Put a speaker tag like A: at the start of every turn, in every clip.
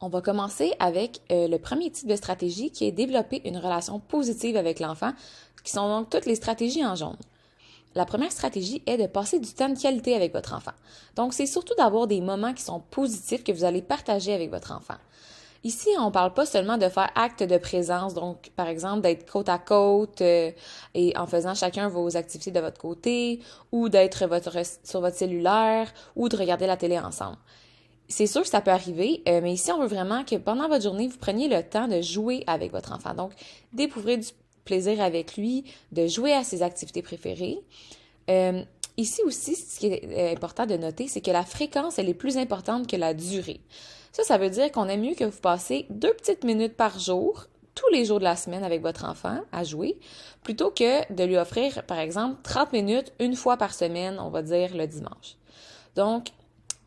A: On va commencer avec le premier type de stratégie qui est développer une relation positive avec l'enfant, qui sont donc toutes les stratégies en jaune. La première stratégie est de passer du temps de qualité avec votre enfant. Donc, c'est surtout d'avoir des moments qui sont positifs que vous allez partager avec votre enfant. Ici, on ne parle pas seulement de faire acte de présence, donc par exemple d'être côte à côte et en faisant chacun vos activités de votre côté, ou d'être sur votre cellulaire, ou de regarder la télé ensemble. C'est sûr que ça peut arriver, mais ici, on veut vraiment que pendant votre journée, vous preniez le temps de jouer avec votre enfant. Donc, découvrir du plaisir avec lui, de jouer à ses activités préférées. Euh, Ici aussi, ce qui est important de noter, c'est que la fréquence, elle est plus importante que la durée. Ça veut dire qu'on aime mieux que vous passez 2 petites minutes par jour, tous les jours de la semaine avec votre enfant à jouer, plutôt que de lui offrir, par exemple, 30 minutes une fois par semaine, on va dire le dimanche. Donc,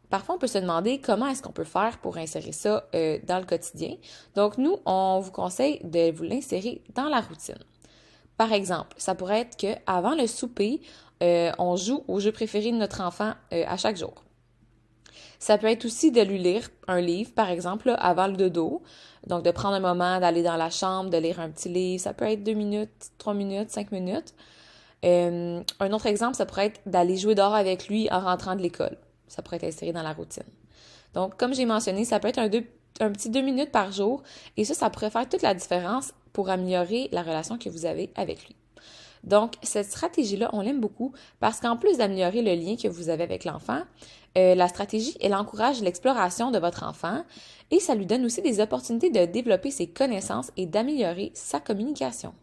A: parfois, on peut se demander comment est-ce qu'on peut faire pour insérer ça dans le quotidien. Donc, nous, on vous conseille de vous l'insérer dans la routine. Par exemple, ça pourrait être qu'avant le souper, on joue au jeu préféré de notre enfant à chaque jour. Ça peut être aussi de lui lire un livre, par exemple, là, avant le dodo. Donc, de prendre un moment, d'aller dans la chambre, de lire un petit livre. Ça peut être 2 minutes, 3 minutes, 5 minutes. Un autre exemple, ça pourrait être d'aller jouer dehors avec lui en rentrant de l'école. Ça pourrait être inséré dans la routine. Donc, comme j'ai mentionné, ça peut être un petit 2 minutes par jour et ça pourrait faire toute la différence pour améliorer la relation que vous avez avec lui. Donc, cette stratégie-là, on l'aime beaucoup parce qu'en plus d'améliorer le lien que vous avez avec l'enfant, la stratégie, elle encourage l'exploration de votre enfant et ça lui donne aussi des opportunités de développer ses connaissances et d'améliorer sa communication.